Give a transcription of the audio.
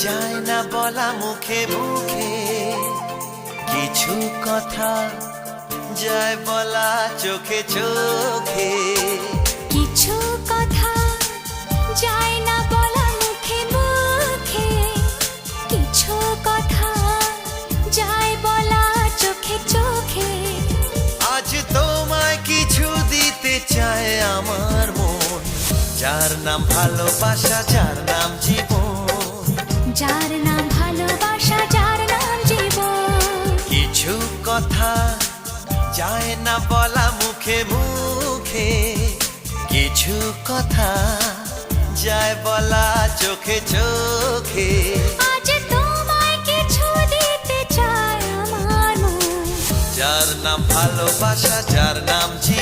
যায় না বলা মুখে মুখে, কিছু কথা যায় বলা চোখে চোখে। কিছু কথা যায় না বলা মুখে মুখে, কিছু কথা যায় বলা চোখে চোখে। আজ তোমায় কিছু দিতে চায় আমার মন, যার নাম ভালোবাসা, যার নাম জীবন। যার নাম ভালোবাসা, যার নাম জীবন। কিছু কথা যায় না বলা মুখে মুখে, কিছু কথা যায় বলা চোখে চোখে। আজ তোমায় কিছু দিতে চায় আমার মন, যার নাম ভালোবাসা, যার নাম জীবন।